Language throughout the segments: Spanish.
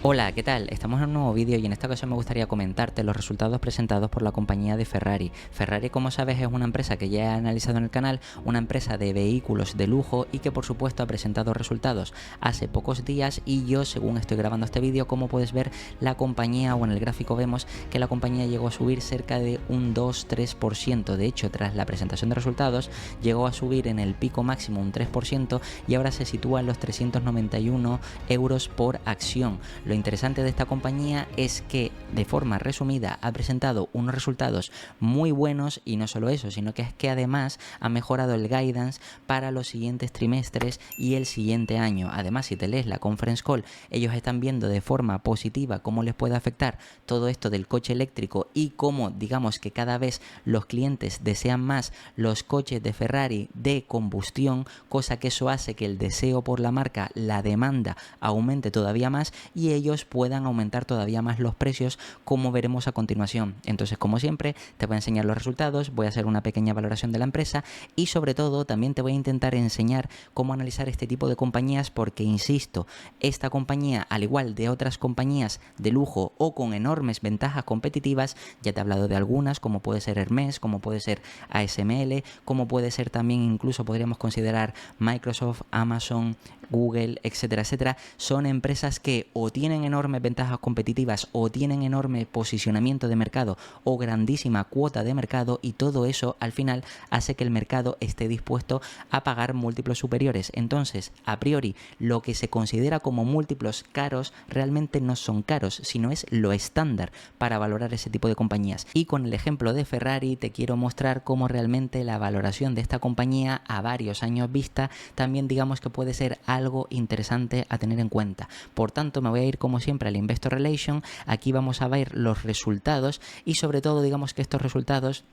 Hola, ¿qué tal? Estamos en un nuevo vídeo y en esta ocasión me gustaría comentarte los resultados presentados por la compañía de Ferrari. Ferrari, como sabes, es una empresa que ya he analizado en el canal, una empresa de vehículos de lujo y que por supuesto ha presentado resultados hace pocos días y yo, según estoy grabando este vídeo, como puedes ver, la compañía o en el gráfico vemos que la compañía llegó a subir cerca de un 2-3%. De hecho, tras la presentación de resultados, llegó a subir en el pico máximo un 3% y ahora se sitúa en los 391 euros por acción. Lo interesante de esta compañía es que, de forma resumida, ha presentado unos resultados muy buenos y no solo eso, sino que es que además ha mejorado el guidance para los siguientes trimestres y el siguiente año. Además, si te lees la conference call, ellos están viendo de forma positiva cómo les puede afectar todo esto del coche eléctrico y cómo, digamos, que cada vez los clientes desean más los coches de Ferrari de combustión, cosa que eso hace que el deseo por la marca, la demanda, aumente todavía más y ellos puedan aumentar todavía más los precios, como veremos a continuación. Entonces, como siempre, te voy a enseñar los resultados, voy a hacer una pequeña valoración de la empresa y sobre todo también te voy a intentar enseñar cómo analizar este tipo de compañías porque, insisto, esta compañía, al igual de otras compañías de lujo o con enormes ventajas competitivas, ya te he hablado de algunas, como puede ser Hermès, como puede ser ASML, como puede ser también, incluso podríamos considerar Microsoft, Amazon, Google, etcétera, etcétera, son empresas que o tienen enormes ventajas competitivas o tienen enorme posicionamiento de mercado o grandísima cuota de mercado, y todo eso al final hace que el mercado esté dispuesto a pagar múltiplos superiores. Entonces, a priori, lo que se considera como múltiplos caros realmente no son caros, sino es lo estándar para valorar ese tipo de compañías. Y con el ejemplo de Ferrari te quiero mostrar cómo realmente la valoración de esta compañía a varios años vista también, digamos, que puede ser algo interesante a tener en cuenta. Por tanto, me voy a ir como siempre al Investor Relation. Aquí vamos a ver los resultados y sobre todo, digamos, que estos resultados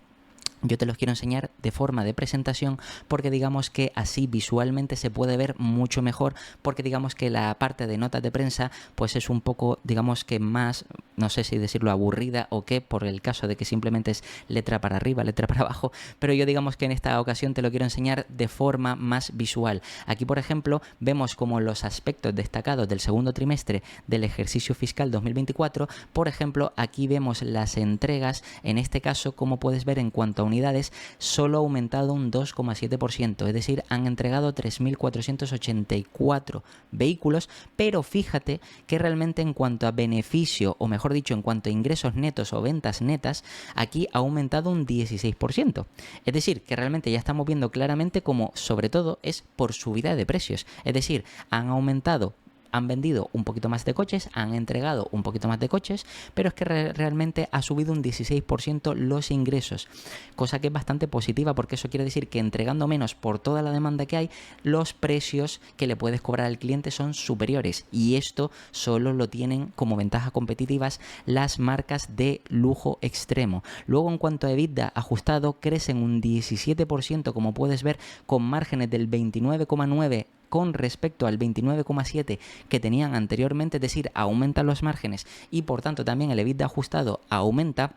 yo te los quiero enseñar de forma de presentación porque digamos que así visualmente se puede ver mucho mejor, porque digamos que la parte de notas de prensa pues es un poco, digamos que más, no sé si decirlo, aburrida o qué, por el caso de que simplemente es letra para arriba, letra para abajo, pero yo digamos que en esta ocasión te lo quiero enseñar de forma más visual. Aquí, por ejemplo, vemos como los aspectos destacados del segundo trimestre del ejercicio fiscal 2024, por ejemplo, aquí vemos las entregas, en este caso, como puedes ver, en cuanto a unidades, solo ha aumentado un 2,7%, es decir, han entregado 3.484 vehículos, pero fíjate que realmente en cuanto a beneficio, o mejor dicho, en cuanto a ingresos netos o ventas netas, aquí ha aumentado un 16%. Es decir, que realmente ya estamos viendo claramente cómo, sobre todo, es por subida de precios. Es decir, han vendido un poquito más de coches, han entregado un poquito más de coches, pero es que realmente ha subido un 16% los ingresos, cosa que es bastante positiva porque eso quiere decir que entregando menos por toda la demanda que hay, los precios que le puedes cobrar al cliente son superiores, y esto solo lo tienen como ventajas competitivas las marcas de lujo extremo. Luego, en cuanto a EBITDA ajustado, crecen un 17%, como puedes ver, con márgenes del 29,9% con respecto al 29,7 que tenían anteriormente, es decir, aumentan los márgenes y por tanto también el EBITDA ajustado aumenta.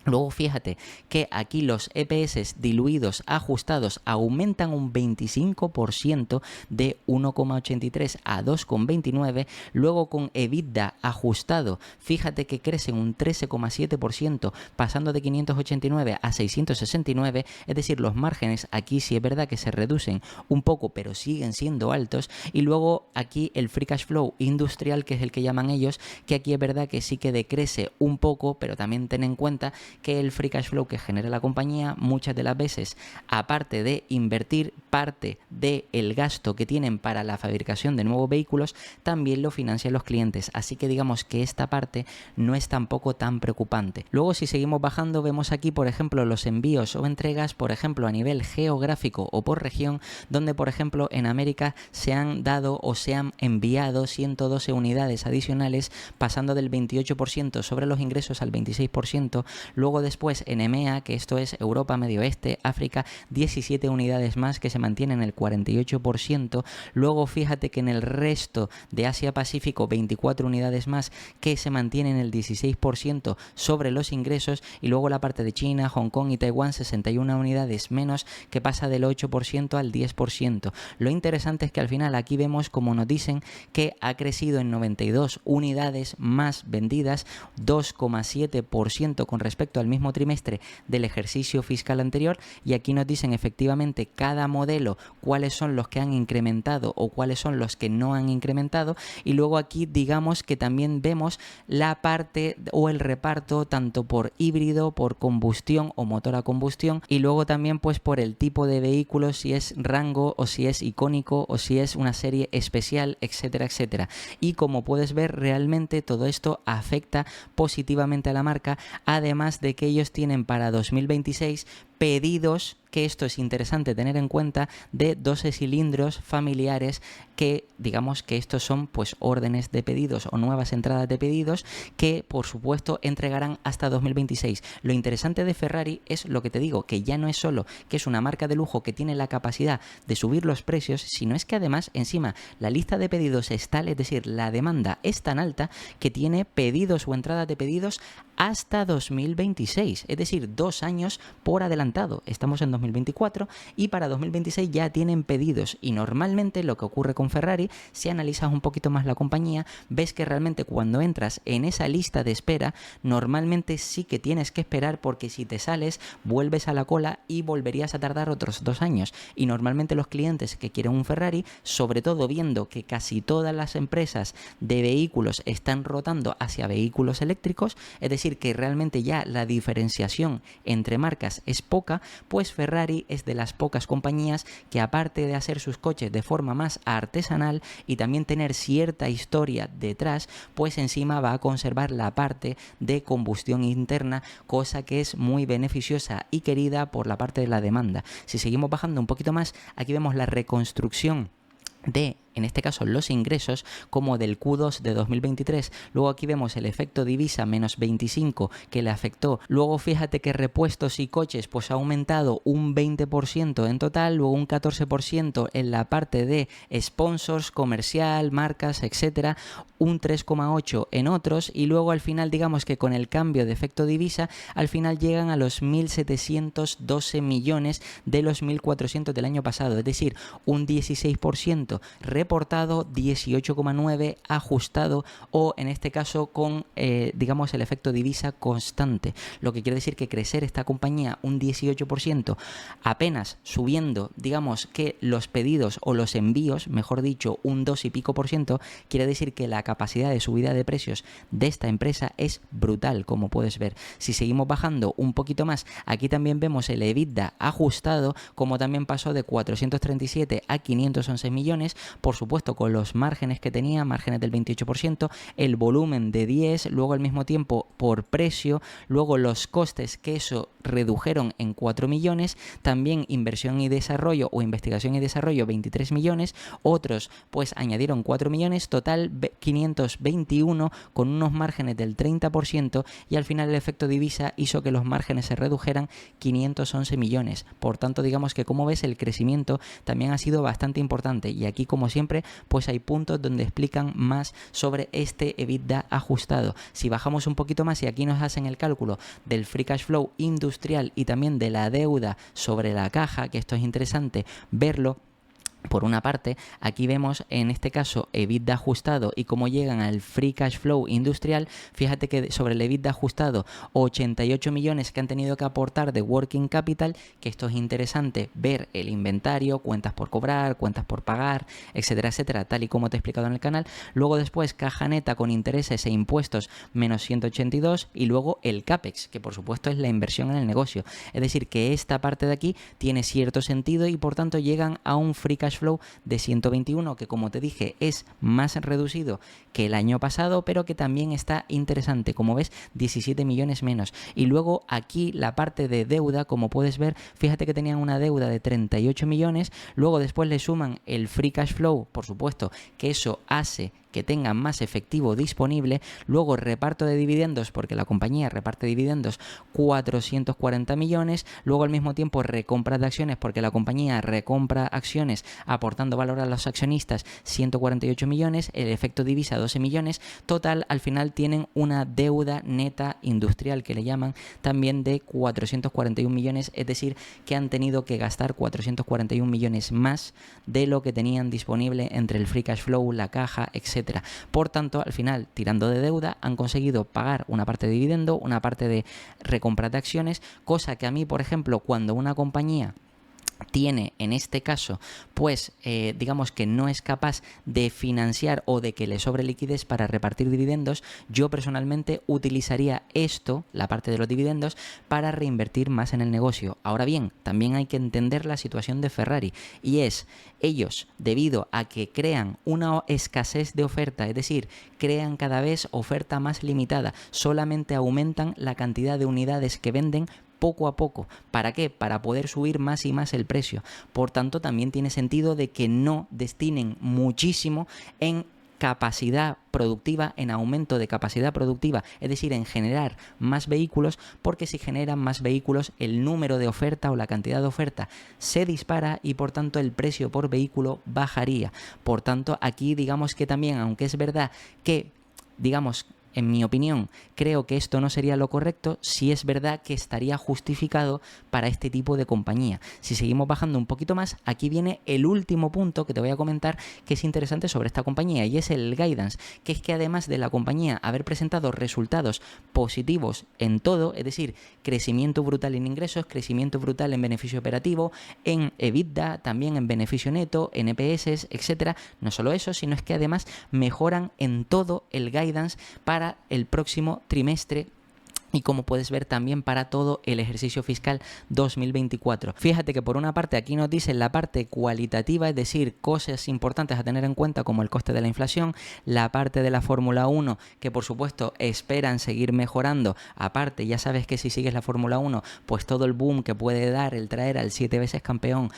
Luego fíjate que aquí los EPS diluidos ajustados aumentan un 25% de 1,83 a 2,29. Luego con EBITDA ajustado, fíjate que crecen un 13,7%, pasando de 589 a 669. Es decir, los márgenes aquí sí es verdad que se reducen un poco, pero siguen siendo altos. Y luego aquí el free cash flow industrial, que es el que llaman ellos, que aquí es verdad que sí que decrece un poco, pero también ten en cuenta que el free cash flow que genera la compañía muchas de las veces, aparte de invertir parte del gasto que tienen para la fabricación de nuevos vehículos, también lo financian los clientes, así que digamos que esta parte no es tampoco tan preocupante. Luego, si seguimos bajando, vemos aquí, por ejemplo, los envíos o entregas, por ejemplo, a nivel geográfico o por región, donde, por ejemplo, en América se han dado o se han enviado 112 unidades adicionales, pasando del 28% sobre los ingresos al 26%. Luego después en EMEA, que esto es Europa, Medio Oeste, África, 17 unidades más que se mantienen el 48%. Luego fíjate que en el resto de Asia-Pacífico 24 unidades más que se mantienen el 16% sobre los ingresos. Y luego la parte de China, Hong Kong y Taiwán, 61 unidades menos, que pasa del 8% al 10%. Lo interesante es que al final aquí vemos, como nos dicen, que ha crecido en 92 unidades más vendidas, 2,7% con respecto al mismo trimestre del ejercicio fiscal anterior. Y aquí nos dicen efectivamente cada modelo cuáles son los que han incrementado o cuáles son los que no han incrementado. Y luego aquí digamos que también vemos la parte o el reparto tanto por híbrido, por combustión o motor a combustión, y luego también pues por el tipo de vehículo, si es rango o si es icónico o si es una serie especial, etcétera, etcétera. Y como puedes ver, realmente todo esto afecta positivamente a la marca, además de que ellos tienen para 2026 pedidos, que esto es interesante tener en cuenta, de 12 cilindros familiares, que digamos que estos son pues órdenes de pedidos o nuevas entradas de pedidos que por supuesto entregarán hasta 2026. Lo interesante de Ferrari es lo que te digo, que ya no es solo que es una marca de lujo que tiene la capacidad de subir los precios, sino es que además encima la lista de pedidos es tal, es decir, la demanda es tan alta que tiene pedidos o entradas de pedidos hasta 2026, es decir, 2 años por adelantado. Estamos en 2024 y para 2026 ya tienen pedidos, y normalmente lo que ocurre con Ferrari, si analizas un poquito más la compañía, ves que realmente cuando entras en esa lista de espera, normalmente sí que tienes que esperar, porque si te sales vuelves a la cola y volverías a tardar otros 2 años. Y normalmente los clientes que quieren un Ferrari, sobre todo viendo que casi todas las empresas de vehículos están rotando hacia vehículos eléctricos, es decir, que realmente ya la diferenciación entre marcas es poca, pues Ferrari es de las pocas compañías que, aparte de hacer sus coches de forma más artesanal y también tener cierta historia detrás, pues encima va a conservar la parte de combustión interna, cosa que es muy beneficiosa y querida por la parte de la demanda. Si seguimos bajando un poquito más, aquí vemos la reconstrucción de, en este caso, los ingresos como del Q2 de 2023. Luego aquí vemos el efecto divisa menos 25 que le afectó. Luego fíjate que repuestos y coches pues ha aumentado un 20% en total, luego un 14% en la parte de sponsors, comercial, marcas, etcétera, un 3,8 en otros, y luego al final digamos que con el cambio de efecto divisa al final llegan a los 1.712 millones de los 1.400 del año pasado, es decir, un 16% reportado, 18,9 ajustado, o en este caso con digamos el efecto divisa constante, lo que quiere decir que crecer esta compañía un 18%, apenas subiendo digamos que los pedidos o los envíos, mejor dicho, un 2 y pico %, quiere decir que la capacidad de subida de precios de esta empresa es brutal, como puedes ver. Si seguimos bajando un poquito más, aquí también vemos el EBITDA ajustado, como también pasó de 437 a 511 millones, por supuesto con los márgenes que tenía, márgenes del 28%, el volumen de 10, luego al mismo tiempo por precio, luego los costes que eso redujeron en 4 millones, también inversión y desarrollo o investigación y desarrollo 23 millones, otros pues añadieron 4 millones, total 521 con unos márgenes del 30%, y al final el efecto divisa hizo que los márgenes se redujeran 511 millones. Por tanto, digamos que como ves el crecimiento también ha sido bastante importante, y aquí como siempre pues hay puntos donde explican más sobre este EBITDA ajustado. Si bajamos un poquito más y aquí nos hacen el cálculo del free cash flow industrial y también de la deuda sobre la caja, que esto es interesante verlo. Por una parte, aquí vemos en este caso EBITDA ajustado y cómo llegan al free cash flow industrial. Fíjate que sobre el EBITDA ajustado, 88 millones que han tenido que aportar de working capital, que esto es interesante ver el inventario, cuentas por cobrar, cuentas por pagar, etcétera, etcétera, tal y como te he explicado en el canal. Luego después caja neta con intereses e impuestos menos 182, y luego el CAPEX, que por supuesto es la inversión en el negocio. Es decir, que esta parte de aquí tiene cierto sentido y por tanto llegan a un free cash flow de 121, que como te dije es más reducido que el año pasado, pero que también está interesante, como ves 17 millones menos. Y luego aquí la parte de deuda, como puedes ver, fíjate que tenían una deuda de 38 millones, luego después le suman el free cash flow, por supuesto que eso hace que tengan más efectivo disponible, luego reparto de dividendos, porque la compañía reparte dividendos 440 millones, luego al mismo tiempo recompra de acciones, porque la compañía recompra acciones aportando valor a los accionistas 148 millones, el efecto divisa 12 millones, total al final tienen una deuda neta industrial que le llaman también de 441 millones, es decir, que han tenido que gastar 441 millones más de lo que tenían disponible entre el free cash flow, la caja, etcétera. Por tanto, al final, tirando de deuda, han conseguido pagar una parte de dividendo, una parte de recompra de acciones, cosa que a mí, por ejemplo, cuando una compañía tiene en este caso pues digamos que no es capaz de financiar o de que le sobre liquidez para repartir dividendos, yo personalmente utilizaría esto, la parte de los dividendos, para reinvertir más en el negocio. Ahora bien, también hay que entender la situación de Ferrari, y es ellos, debido a que crean una escasez de oferta, es decir, crean cada vez oferta más limitada, solamente aumentan la cantidad de unidades que venden poco a poco. ¿Para qué? Para poder subir más y más el precio. Por tanto, también tiene sentido de que no destinen muchísimo en capacidad productiva, en aumento de capacidad productiva, es decir, en generar más vehículos, porque si generan más vehículos, el número de oferta o la cantidad de oferta se dispara y por tanto el precio por vehículo bajaría. Por tanto, aquí digamos que también, aunque es verdad que, digamos, en mi opinión, creo que esto no sería lo correcto, si es verdad que estaría justificado para este tipo de compañía. Si seguimos bajando un poquito más, aquí viene el último punto que te voy a comentar que es interesante sobre esta compañía, y es el guidance, que es que además de la compañía haber presentado resultados positivos en todo, es decir, crecimiento brutal en ingresos, crecimiento brutal en beneficio operativo, en EBITDA, también en beneficio neto, en EPS, etcétera, no solo eso, sino es que además mejoran en todo el guidance para el próximo trimestre y, como puedes ver, también para todo el ejercicio fiscal 2024. Fíjate que por una parte aquí nos dicen la parte cualitativa, es decir, cosas importantes a tener en cuenta como el coste de la inflación, la parte de la Fórmula 1 que por supuesto esperan seguir mejorando, aparte ya sabes que si sigues la Fórmula 1 pues todo el boom que puede dar el traer al 7 veces campeón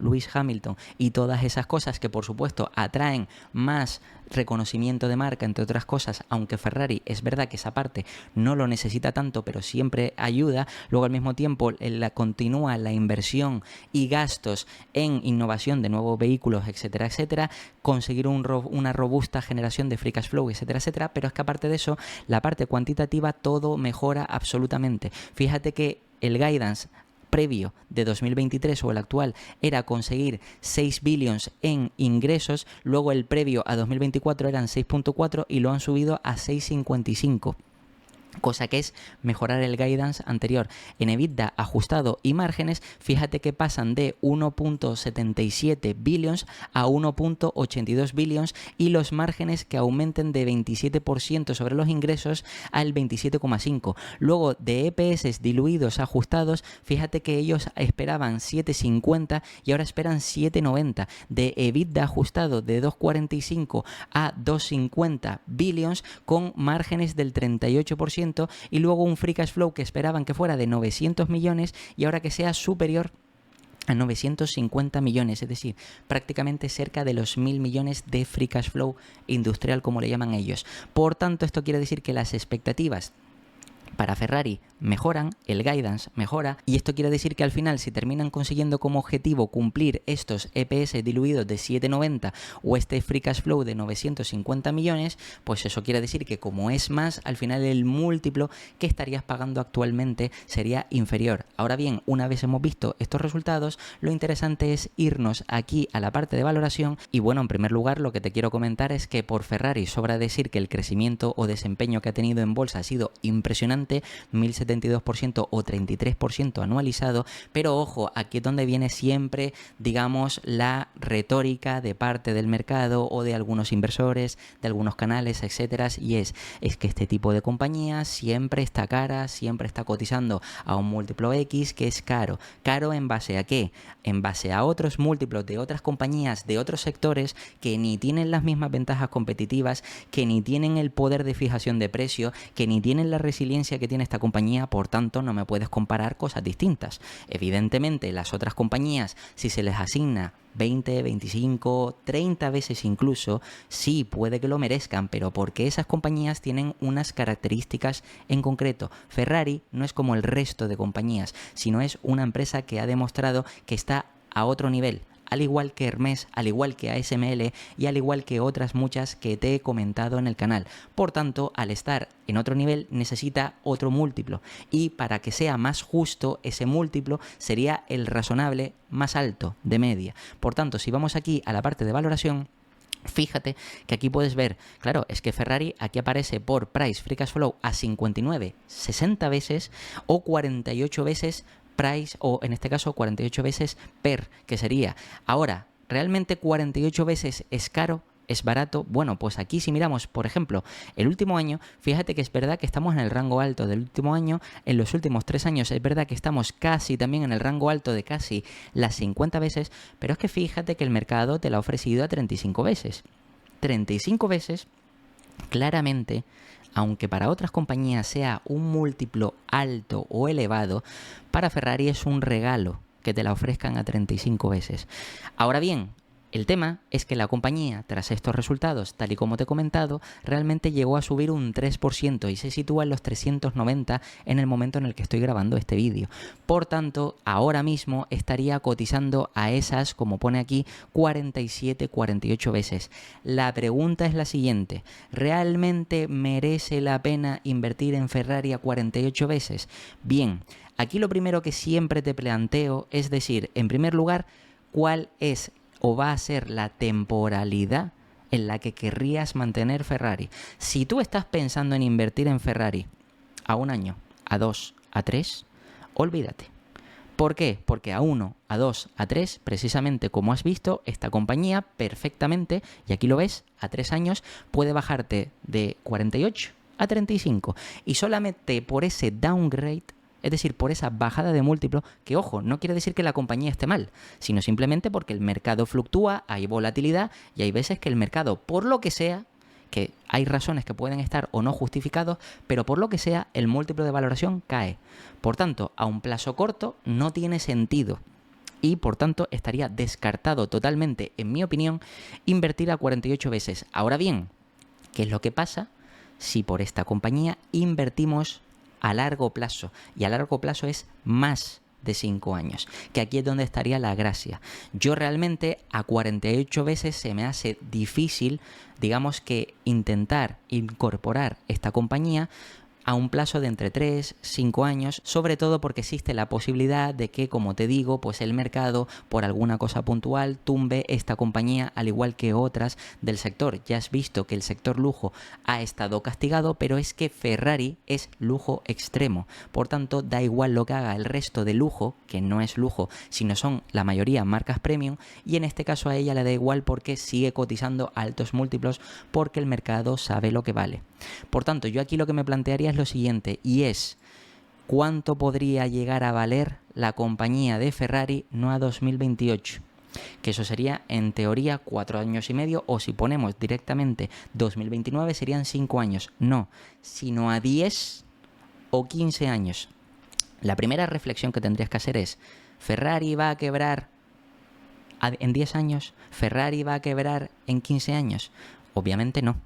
Lewis Hamilton y todas esas cosas que por supuesto atraen más reconocimiento de marca, entre otras cosas, aunque Ferrari es verdad que esa parte no lo necesita tanto, pero siempre ayuda. Luego al mismo tiempo continúa la inversión y gastos en innovación de nuevos vehículos, etcétera, etcétera, conseguir una robusta generación de free cash flow, etcétera, etcétera, pero es que aparte de eso, la parte cuantitativa todo mejora absolutamente. Fíjate que el guidance previo de 2023 o el actual era conseguir 6 billions en ingresos, luego el previo a 2024 eran 6.4 y lo han subido a 6.55. Cosa que es mejorar el guidance anterior. En EBITDA ajustado y márgenes, fíjate que pasan de 1.77 billions a 1.82 billions y los márgenes que aumenten de 27% sobre los ingresos al 27,5%. Luego de EPS diluidos ajustados, fíjate que ellos esperaban 7.50 y ahora esperan 7.90. De EBITDA ajustado de 2.45 a 2.50 billions con márgenes del 38%. Y luego un free cash flow que esperaban que fuera de 900 millones y ahora que sea superior a 950 millones, es decir, prácticamente cerca de los 1.000 millones de free cash flow industrial, como le llaman ellos. Por tanto, esto quiere decir que las expectativas para Ferrari mejoran, el guidance mejora, y esto quiere decir que al final, si terminan consiguiendo como objetivo cumplir estos EPS diluidos de 7,90 o este free cash flow de 950 millones, pues eso quiere decir que como es más, al final el múltiplo que estarías pagando actualmente sería inferior. Ahora bien, una vez hemos visto estos resultados, lo interesante es irnos aquí a la parte de valoración y bueno, en primer lugar lo que te quiero comentar es que por Ferrari sobra decir que el crecimiento o desempeño que ha tenido en bolsa ha sido impresionante, 1072% o 33% anualizado, pero ojo, aquí es donde viene siempre, digamos, la retórica de parte del mercado o de algunos inversores, de algunos canales, etcétera, y es que este tipo de compañías siempre está cara, siempre está cotizando a un múltiplo X que es caro. ¿Caro en base a qué? En base a otros múltiplos de otras compañías, de otros sectores que ni tienen las mismas ventajas competitivas, que ni tienen el poder de fijación de precio, que ni tienen la resiliencia experiencia que tiene esta compañía, por tanto no me puedes comparar cosas distintas. Evidentemente las otras compañías, si se les asigna 20, 25, 30 veces incluso, sí, puede que lo merezcan, pero porque esas compañías tienen unas características en concreto. Ferrari no es como el resto de compañías, sino es una empresa que ha demostrado que está a otro nivel, al igual que Hermès, al igual que ASML y al igual que otras muchas que te he comentado en el canal. Por tanto, al estar en otro nivel necesita otro múltiplo, y para que sea más justo ese múltiplo sería el razonable más alto de media. Por tanto, si vamos aquí a la parte de valoración, fíjate que aquí puedes ver, claro, es que Ferrari aquí aparece por Price Free Cash Flow a 59, 60 veces o 48 veces price, o en este caso 48 veces PER, que sería. Ahora, ¿realmente 48 veces es caro? ¿Es barato? Bueno, pues aquí si miramos, por ejemplo, el último año, fíjate que es verdad que estamos en el rango alto del último año. En los últimos 3 años es verdad que estamos casi también en el rango alto de casi las 50 veces, pero es que fíjate que el mercado te la ha ofrecido a 35 veces. 35 veces, claramente, aunque para otras compañías sea un múltiplo alto o elevado, para Ferrari es un regalo que te la ofrezcan a 35 veces. Ahora bien, el tema es que la compañía, tras estos resultados, tal y como te he comentado, realmente llegó a subir un 3% y se sitúa en los 390 en el momento en el que estoy grabando este vídeo. Por tanto, ahora mismo estaría cotizando a esas, como pone aquí, 47, 48 veces. La pregunta es la siguiente: ¿realmente merece la pena invertir en Ferrari a 48 veces? Bien, aquí lo primero que siempre te planteo es decir, en primer lugar, ¿cuál es o va a ser la temporalidad en la que querrías mantener Ferrari? Si tú estás pensando en invertir en Ferrari a 1 año, a 2, a 3, olvídate. ¿Por qué? Porque a 1, a 2, a 3, precisamente como has visto, esta compañía perfectamente, y aquí lo ves, a 3 años puede bajarte de 48 a 35. Y solamente por ese downgrade, es decir, por esa bajada de múltiplo, que ojo, no quiere decir que la compañía esté mal, sino simplemente porque el mercado fluctúa, hay volatilidad y hay veces que el mercado, por lo que sea, que hay razones que pueden estar o no justificados, pero por lo que sea, el múltiplo de valoración cae. Por tanto, a un plazo corto no tiene sentido y por tanto estaría descartado totalmente, en mi opinión, invertir a 48 veces. Ahora bien, ¿qué es lo que pasa si por esta compañía invertimos a largo plazo? Y a largo plazo es más de 5 años, que aquí es donde estaría la gracia. Yo realmente a 48 veces se me hace difícil, digamos, que intentar incorporar esta compañía a un plazo de entre 3, 5 años, sobre todo porque existe la posibilidad de que, como te digo, pues el mercado, por alguna cosa puntual, tumbe esta compañía al igual que otras del sector. Ya has visto que el sector lujo ha estado castigado, pero es que Ferrari es lujo extremo. Por tanto, da igual lo que haga el resto de lujo, que no es lujo, sino son la mayoría marcas premium, y en este caso a ella le da igual porque sigue cotizando altos múltiplos porque el mercado sabe lo que vale. Por tanto, yo aquí lo que me plantearía es lo siguiente, y es: ¿cuánto podría llegar a valer la compañía de Ferrari no a 2028? Que eso sería en teoría 4 años y medio, o si ponemos directamente 2029 serían 5 años. No, sino a 10 o 15 años. La primera reflexión que tendrías que hacer es: ¿Ferrari va a quebrar en 10 años? ¿Ferrari va a quebrar en 15 años? Obviamente no.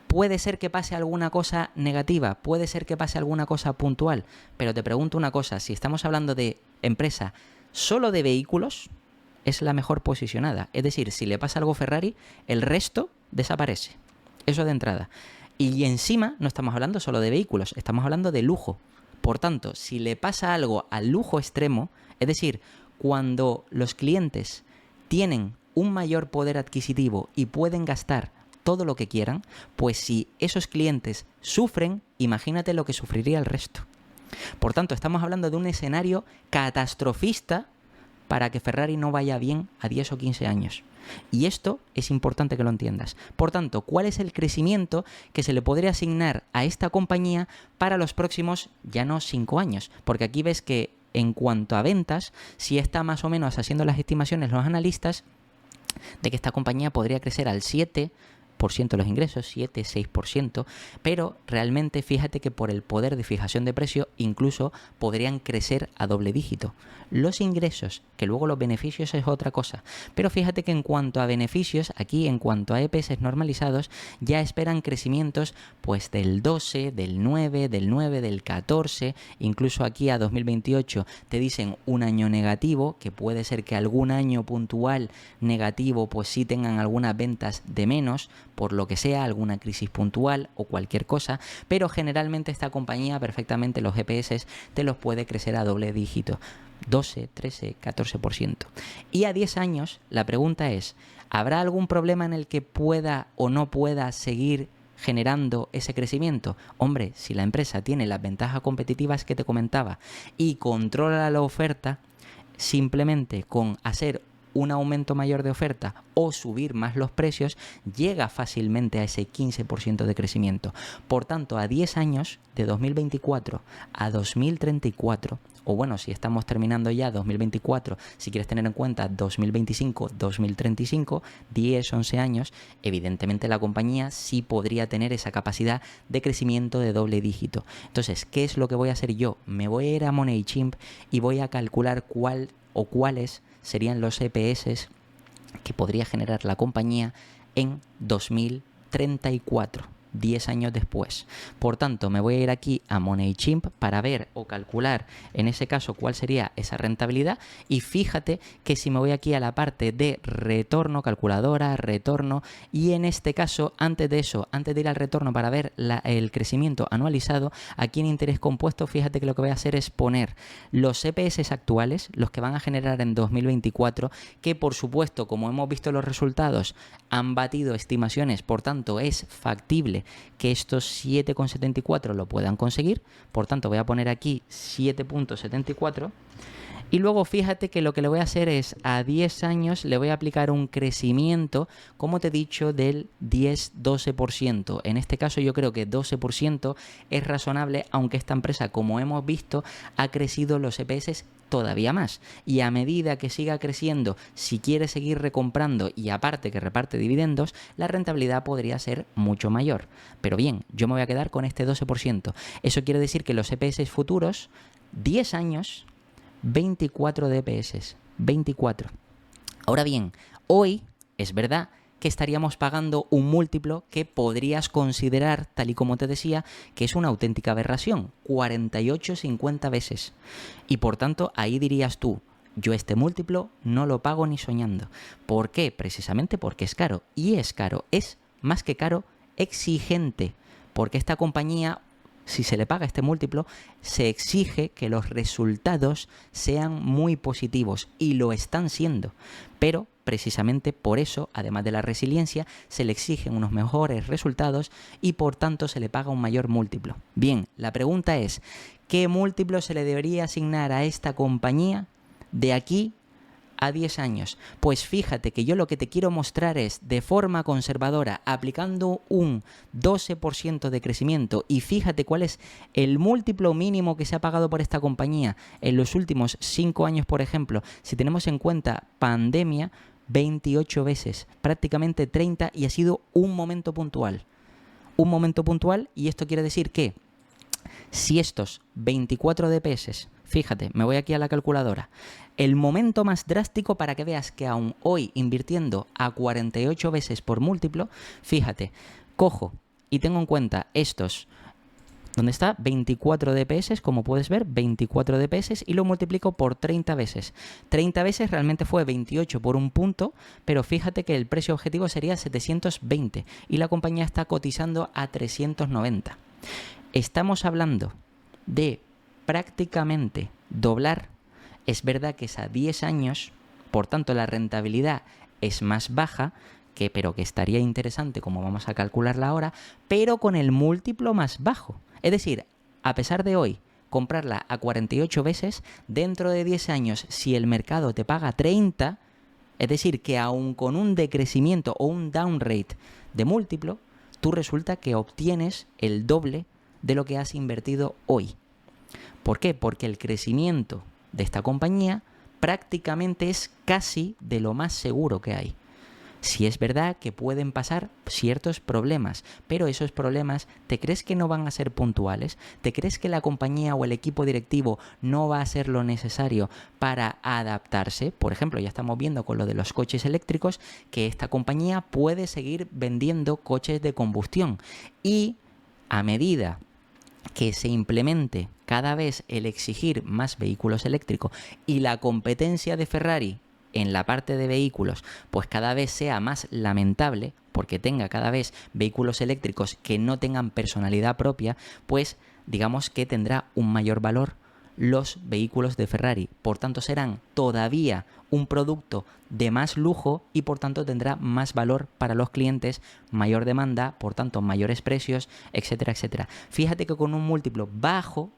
Puede ser que pase alguna cosa negativa, puede ser que pase alguna cosa puntual, pero te pregunto una cosa: si estamos hablando de empresa solo de vehículos, es la mejor posicionada. Es decir, si le pasa algo a Ferrari, el resto desaparece. Eso de entrada. Y encima no estamos hablando solo de vehículos, estamos hablando de lujo. Por tanto, si le pasa algo al lujo extremo, es decir, cuando los clientes tienen un mayor poder adquisitivo y pueden gastar todo lo que quieran, pues si esos clientes sufren, imagínate lo que sufriría el resto. Por tanto, estamos hablando de un escenario catastrofista para que Ferrari no vaya bien a 10 o 15 años. Y esto es importante que lo entiendas. Por tanto, ¿cuál es el crecimiento que se le podría asignar a esta compañía para los próximos, ya no 5 años? Porque aquí ves que en cuanto a ventas, si está más o menos haciendo las estimaciones los analistas de que esta compañía podría crecer al 7%, 6% los ingresos, 7-6%, pero realmente fíjate que por el poder de fijación de precio incluso podrían crecer a doble dígito. Los ingresos, que luego los beneficios es otra cosa, pero fíjate que en cuanto a beneficios, aquí en cuanto a EPS normalizados, ya esperan crecimientos pues del 12, del 9, del 14, incluso aquí a 2028 te dicen un año negativo, que puede ser que algún año puntual negativo pues sí tengan algunas ventas de menos, por lo que sea, alguna crisis puntual o cualquier cosa, pero generalmente esta compañía perfectamente los EPS te los puede crecer a doble dígito, 12, 13, 14%. Y a 10 años la pregunta es, ¿habrá algún problema en el que pueda o no pueda seguir generando ese crecimiento? Hombre, si la empresa tiene las ventajas competitivas que te comentaba y controla la oferta, simplemente con hacer un aumento mayor de oferta o subir más los precios, llega fácilmente a ese 15% de crecimiento. Por tanto, a 10 años, de 2024 a 2034, o bueno, si estamos terminando ya 2024, si quieres tener en cuenta 2025, 2035, 10, 11 años, evidentemente la compañía sí podría tener esa capacidad de crecimiento de doble dígito. Entonces, ¿qué es lo que voy a hacer yo? Me voy a ir a MoneyChimp y voy a calcular cuál o cuáles serían los EPS que podría generar la compañía en 2034, 10 años después. Por tanto, me voy a ir aquí a MoneyChimp para ver o calcular en ese caso cuál sería esa rentabilidad, y fíjate que si me voy aquí a la parte de retorno, calculadora, retorno, y en este caso, antes de eso, antes de ir al retorno para ver el crecimiento anualizado, aquí en interés compuesto, fíjate que lo que voy a hacer es poner los EPS actuales, los que van a generar en 2024, que por supuesto, como hemos visto los resultados, han batido estimaciones, por tanto es factible que estos 7,74 lo puedan conseguir. Por tanto, voy a poner aquí 7,74. Y luego fíjate que lo que le voy a hacer es a 10 años le voy a aplicar un crecimiento, como te he dicho, del 10-12%. En este caso yo creo que 12% es razonable, aunque esta empresa, como hemos visto, ha crecido los EPS todavía más. Y a medida que siga creciendo, si quiere seguir recomprando y aparte que reparte dividendos, la rentabilidad podría ser mucho mayor. Pero bien, yo me voy a quedar con este 12%. Eso quiere decir que los EPS futuros, 10 años... 24 DPS, 24. Ahora bien, hoy es verdad que estaríamos pagando un múltiplo que podrías considerar, tal y como te decía, que es una auténtica aberración, 48-50 veces. Y por tanto, ahí dirías tú, yo este múltiplo no lo pago ni soñando. ¿Por qué? Precisamente porque es caro. Y es caro, es más que caro, exigente. Porque esta compañía, si se le paga este múltiplo, se exige que los resultados sean muy positivos, y lo están siendo. Pero precisamente por eso, además de la resiliencia, se le exigen unos mejores resultados y por tanto se le paga un mayor múltiplo. Bien, la pregunta es, ¿qué múltiplo se le debería asignar a esta compañía de aquí a 10 años? Pues fíjate que yo lo que te quiero mostrar es, de forma conservadora, aplicando un 12% de crecimiento, y fíjate cuál es el múltiplo mínimo que se ha pagado por esta compañía en los últimos 5 años, por ejemplo, si tenemos en cuenta pandemia, 28 veces, prácticamente 30, y ha sido un momento puntual. Un momento puntual, y esto quiere decir que si estos 24 DPS, fíjate, me voy aquí a la calculadora, el momento más drástico para que veas que aún hoy invirtiendo a 48 veces por múltiplo, fíjate, cojo y tengo en cuenta estos, donde está 24 DPS, como puedes ver, 24 DPS, y lo multiplico por 30 veces. 30 veces realmente fue 28 por un punto, pero fíjate que el precio objetivo sería 720 y la compañía está cotizando a 390. Estamos hablando de prácticamente doblar. Es verdad que es a 10 años, por tanto la rentabilidad es más baja, pero que estaría interesante como vamos a calcularla ahora, pero con el múltiplo más bajo. Es decir, a pesar de hoy comprarla a 48 veces, dentro de 10 años, si el mercado te paga 30, es decir, que aún con un decrecimiento o un downrate de múltiplo, tú resulta que obtienes el doble de lo que has invertido hoy. ¿Por qué? Porque el crecimiento de esta compañía prácticamente es casi de lo más seguro que hay. Si es verdad que pueden pasar ciertos problemas, pero esos problemas, ¿te crees que no van a ser puntuales? ¿Te crees que la compañía o el equipo directivo no va a hacer lo necesario para adaptarse? Por ejemplo, ya estamos viendo con lo de los coches eléctricos que esta compañía puede seguir vendiendo coches de combustión y a medida que se implemente cada vez el exigir más vehículos eléctricos y la competencia de Ferrari en la parte de vehículos pues cada vez sea más lamentable porque tenga cada vez vehículos eléctricos que no tengan personalidad propia, pues digamos que tendrá un mayor valor los vehículos de Ferrari. Por tanto serán todavía un producto de más lujo y por tanto tendrá más valor para los clientes, mayor demanda, por tanto mayores precios, etcétera, etcétera. Fíjate que con un múltiplo bajo,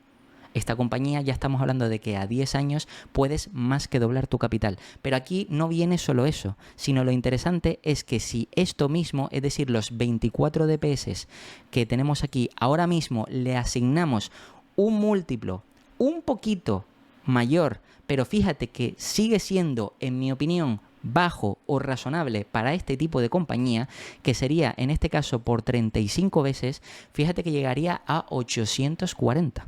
esta compañía ya estamos hablando de que a 10 años puedes más que doblar tu capital. Pero aquí no viene solo eso, sino lo interesante es que si esto mismo, es decir, los 24 DPS que tenemos aquí, ahora mismo le asignamos un múltiplo un poquito mayor, pero fíjate que sigue siendo, en mi opinión, bajo o razonable para este tipo de compañía, que sería en este caso por 35 veces, fíjate que llegaría a 840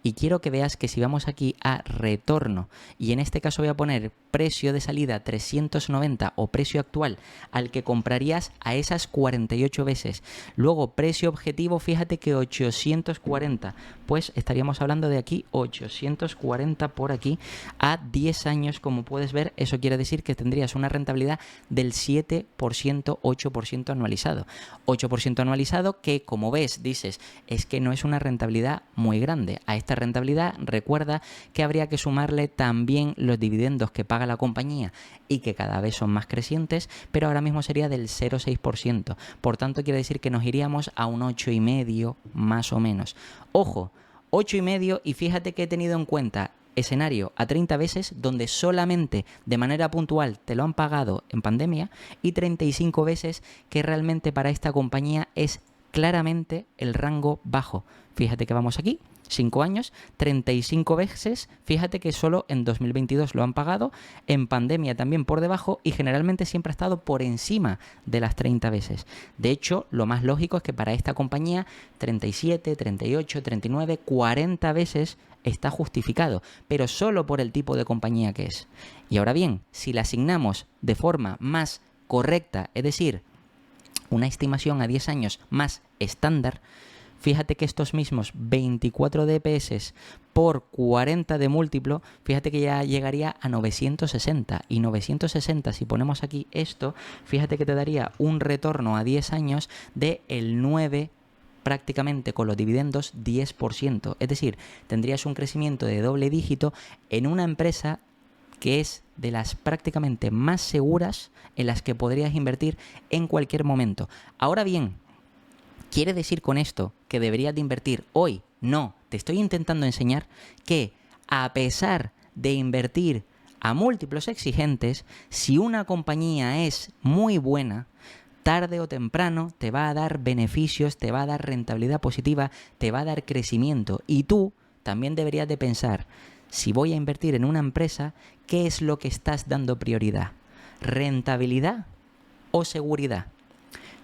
y quiero que veas que si vamos aquí a retorno y en este caso voy a poner precio de salida 390 o precio actual al que comprarías a esas 48 veces, luego precio objetivo, fíjate que 840, pues estaríamos hablando de aquí 840 por aquí a 10 años, como puedes ver, eso quiere decir que tendrías una rentabilidad del 7%, 8% anualizado. 8% anualizado que, como ves, dices, es que no es una rentabilidad muy grande. A esta rentabilidad recuerda que habría que sumarle también los dividendos que paga la compañía y que cada vez son más crecientes, pero ahora mismo sería del 0,6%. Por tanto, quiere decir que nos iríamos a un 8,5 más o menos. Ojo, 8,5 y fíjate que he tenido en cuenta escenario a 30 veces donde solamente de manera puntual te lo han pagado en pandemia y 35 veces que realmente para esta compañía es claramente el rango bajo. Fíjate que vamos aquí, 5 años, 35 veces, fíjate que solo en 2022 lo han pagado, en pandemia también por debajo y generalmente siempre ha estado por encima de las 30 veces. De hecho, lo más lógico es que para esta compañía 37, 38, 39, 40 veces está justificado, pero solo por el tipo de compañía que es. Y ahora bien, si la asignamos de forma más correcta, es decir, una estimación a 10 años más estándar, fíjate que estos mismos 24 DPS por 40 de múltiplo, fíjate que ya llegaría a 960. Y 960, si ponemos aquí esto, fíjate que te daría un retorno a 10 años de el 9%, prácticamente con los dividendos 10%. Es decir, tendrías un crecimiento de doble dígito en una empresa que es de las prácticamente más seguras en las que podrías invertir en cualquier momento. Ahora bien, ¿quiere decir con esto que deberías de invertir hoy? No, te estoy intentando enseñar que a pesar de invertir a múltiplos exigentes, si una compañía es muy buena, tarde o temprano te va a dar beneficios, te va a dar rentabilidad positiva, te va a dar crecimiento. Y tú también deberías de pensar, si voy a invertir en una empresa, ¿qué es lo que estás dando prioridad? ¿Rentabilidad o seguridad?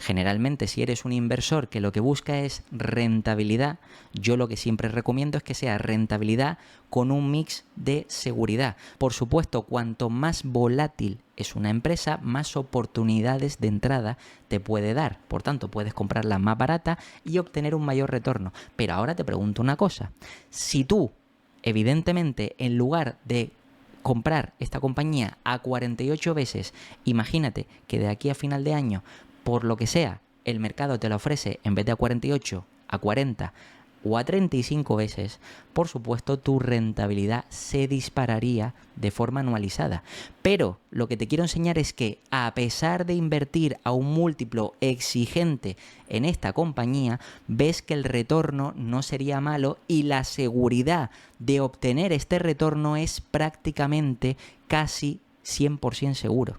Generalmente, si eres un inversor que lo que busca es rentabilidad, yo lo que siempre recomiendo es que sea rentabilidad con un mix de seguridad. Por supuesto, cuanto más volátil es una empresa, más oportunidades de entrada te puede dar. Por tanto, puedes comprarla más barata y obtener un mayor retorno. Pero ahora te pregunto una cosa. Si tú, evidentemente, en lugar de comprar esta compañía a 48 veces, imagínate que de aquí a final de año, por lo que sea, el mercado te la ofrece en vez de a 48, a 40 o a 35 veces, por supuesto tu rentabilidad se dispararía de forma anualizada. Pero lo que te quiero enseñar es que a pesar de invertir a un múltiplo exigente en esta compañía, ves que el retorno no sería malo y la seguridad de obtener este retorno es prácticamente casi 100% seguro.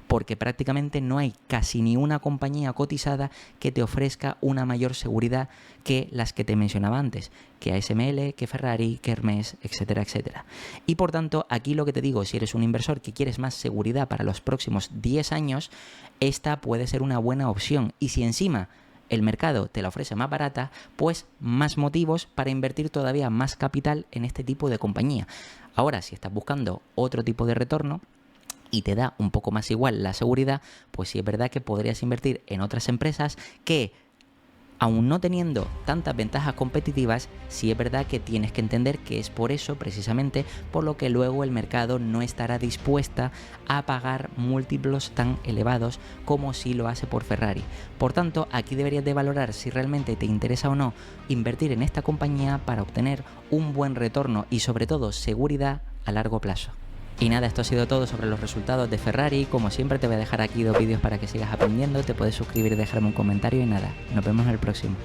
porque prácticamente no hay casi ni una compañía cotizada que te ofrezca una mayor seguridad que las que te mencionaba antes, que ASML, que Ferrari, que Hermès, etcétera, etcétera. Y por tanto, aquí lo que te digo, si eres un inversor que quieres más seguridad para los próximos 10 años, esta puede ser una buena opción. Y si encima el mercado te la ofrece más barata, pues más motivos para invertir todavía más capital en este tipo de compañía. Ahora, si estás buscando otro tipo de retorno y te da un poco más igual la seguridad, pues sí es verdad que podrías invertir en otras empresas que, aún no teniendo tantas ventajas competitivas, sí es verdad que tienes que entender que es por eso, precisamente, por lo que luego el mercado no estará dispuesta a pagar múltiplos tan elevados como si lo hace por Ferrari. Por tanto, aquí deberías de valorar si realmente te interesa o no invertir en esta compañía para obtener un buen retorno y sobre todo seguridad a largo plazo. Y nada, esto ha sido todo sobre los resultados de Ferrari. Como siempre, te voy a dejar aquí 2 vídeos para que sigas aprendiendo. Te puedes suscribir y dejarme un comentario y nada, nos vemos en el próximo.